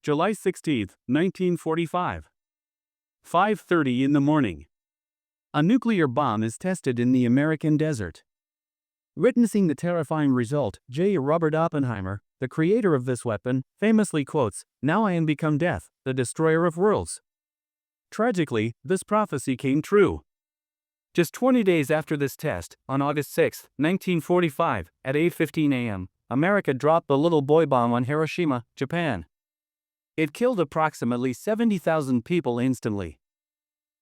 July 16, 1945. 5:30 in the morning. A nuclear bomb is tested in the American desert. Witnessing the terrifying result, J. Robert Oppenheimer, the creator of this weapon, famously quotes, "Now I am become death, the destroyer of worlds." Tragically, this prophecy came true. Just 20 days after this test, on August 6, 1945, at 8:15 a.m., America dropped the little boy bomb on Hiroshima, Japan. It killed approximately 70,000 people instantly.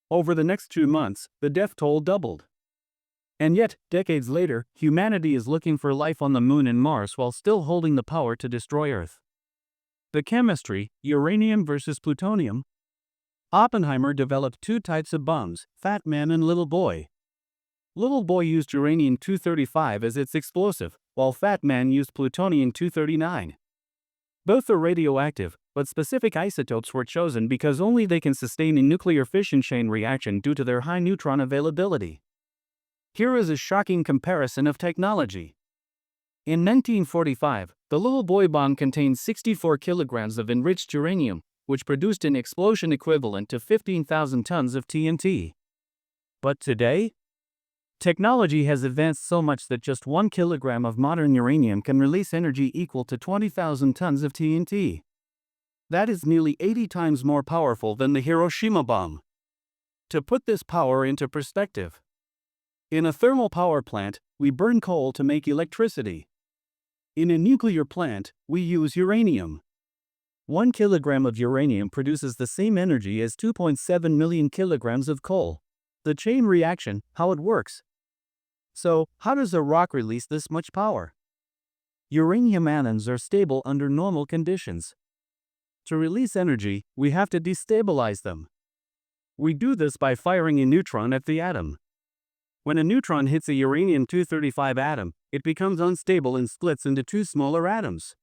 Over the next 2 months, the death toll doubled. And yet, decades later, humanity is looking for life on the Moon and Mars while still holding the power to destroy Earth. The chemistry, uranium versus plutonium. Oppenheimer developed two types of bombs, Fat Man and Little Boy. Little Boy used uranium-235 as its explosive, while Fat Man used plutonium-239. Both are radioactive, but specific isotopes were chosen because only they can sustain a nuclear fission chain reaction due to their high neutron availability. Here is a shocking comparison of technology. In 1945, the Little Boy bomb contained 64 kilograms of enriched uranium, which produced an explosion equivalent to 15,000 tons of TNT. But today, technology has advanced so much that just 1 kilogram of modern uranium can release energy equal to 20,000 tons of TNT. That is nearly 80 times more powerful than the Hiroshima bomb. To put this power into perspective, in a thermal power plant, we burn coal to make electricity. In a nuclear plant, we use uranium. 1 kilogram of uranium produces the same energy as 2.7 million kilograms of coal. The chain reaction, how it works. So, how does a rock release this much power? Uranium atoms are stable under normal conditions. To release energy, we have to destabilize them. We do this by firing a neutron at the atom. When a neutron hits a uranium-235 atom, it becomes unstable and splits into two smaller atoms.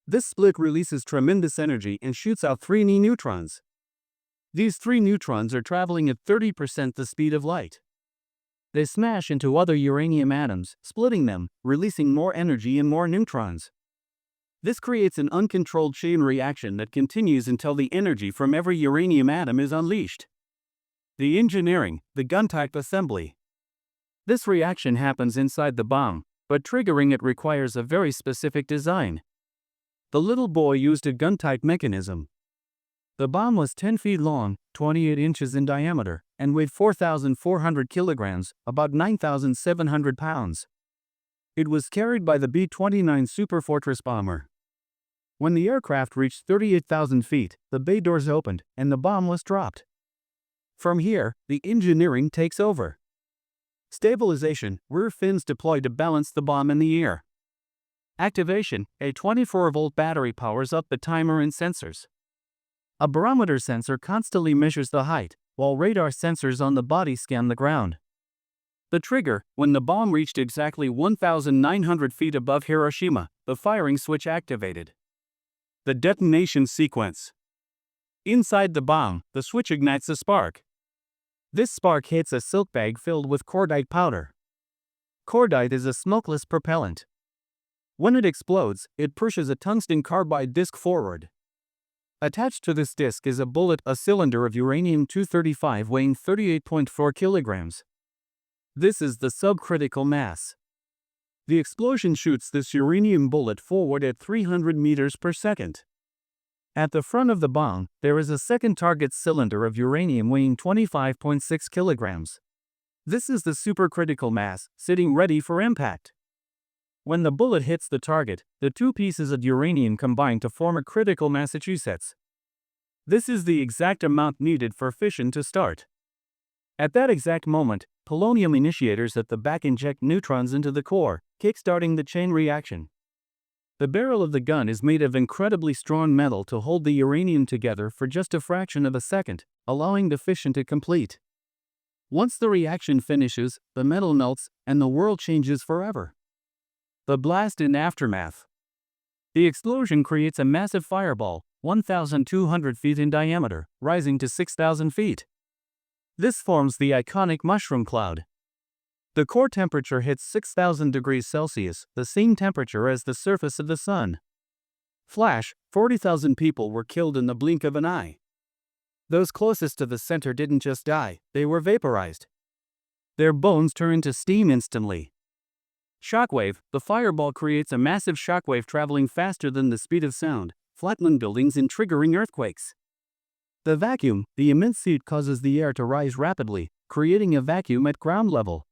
This split releases tremendous energy and shoots out 3 new neutrons. These 3 neutrons are traveling at 30% the speed of light. They smash into other uranium atoms, splitting them, releasing more energy and more neutrons. This creates an uncontrolled chain reaction that continues until the energy from every uranium atom is unleashed. The engineering, the gun-type assembly. This reaction happens inside the bomb, but triggering it requires a very specific design. The Little Boy used a gun-type mechanism. The bomb was 10 feet long, 28 inches in diameter, and weighed 4,400 kilograms, about 9,700 pounds. It was carried by the B-29 Superfortress bomber. When the aircraft reached 38,000 feet, the bay doors opened, and the bomb was dropped. From here, the engineering takes over. Stabilization, rear fins deployed to balance the bomb in the air. Activation, a 24-volt battery powers up the timer and sensors. A barometer sensor constantly measures the height, while radar sensors on the body scan the ground. The trigger, when the bomb reached exactly 1,900 feet above Hiroshima, the firing switch activated. The detonation sequence. Inside the bomb, the switch ignites a spark. This spark hits a silk bag filled with cordite powder. Cordite is a smokeless propellant. When it explodes, it pushes a tungsten carbide disc forward. Attached to this disc is a bullet, a cylinder of uranium-235 weighing 38.4 kilograms. This is the subcritical mass. The explosion shoots this uranium bullet forward at 300 meters per second. At the front of the bomb, there is a second target cylinder of uranium weighing 25.6 kilograms. This is the supercritical mass, sitting ready for impact. When the bullet hits the target, the two pieces of uranium combine to form a critical Massachusetts. This is the exact amount needed for fission to start. At that exact moment, polonium initiators at the back inject neutrons into the core, kickstarting the chain reaction. The barrel of the gun is made of incredibly strong metal to hold the uranium together for just a fraction of a second, allowing the fission to complete. Once the reaction finishes, the metal melts, and the world changes forever. The blast and aftermath. The explosion creates a massive fireball, 1,200 feet in diameter, rising to 6,000 feet. This forms the iconic mushroom cloud. The core temperature hits 6,000 degrees Celsius, the same temperature as the surface of the sun. Flash, 40,000 people were killed in the blink of an eye. Those closest to the center didn't just die, they were vaporized. Their bones turned to steam instantly. Shockwave, the fireball creates a massive shockwave traveling faster than the speed of sound, flattening buildings and triggering earthquakes. The vacuum, the immense heat causes the air to rise rapidly, creating a vacuum at ground level.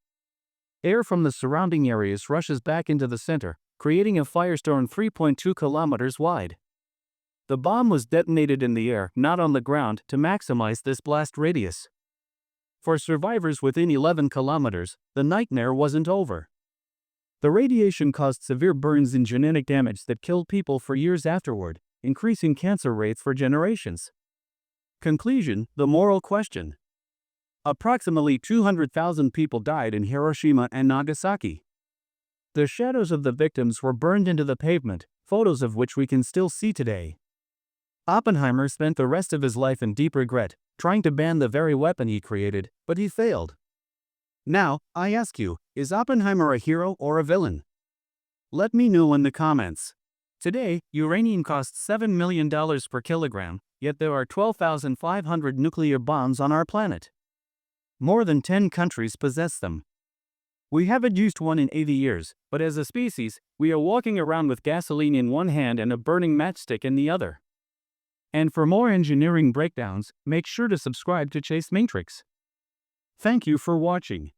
Air from the surrounding areas rushes back into the center, creating a firestorm 3.2 kilometers wide. The bomb was detonated in the air, not on the ground, to maximize this blast radius. For survivors within 11 kilometers, the nightmare wasn't over. The radiation caused severe burns and genetic damage that killed people for years afterward, increasing cancer rates for generations. Conclusion: the moral question. Approximately 200,000 people died in Hiroshima and Nagasaki. The shadows of the victims were burned into the pavement, photos of which we can still see today. Oppenheimer spent the rest of his life in deep regret, trying to ban the very weapon he created, but he failed. Now, I ask you, is Oppenheimer a hero or a villain? Let me know in the comments. Today, uranium costs $7 million per kilogram, yet there are 12,500 nuclear bombs on our planet. More than 10 countries possess them. We haven't used one in 80 years, but as a species, we are walking around with gasoline in one hand and a burning matchstick in the other. And for more engineering breakdowns, make sure to subscribe to Chase Matrix. Thank you for watching.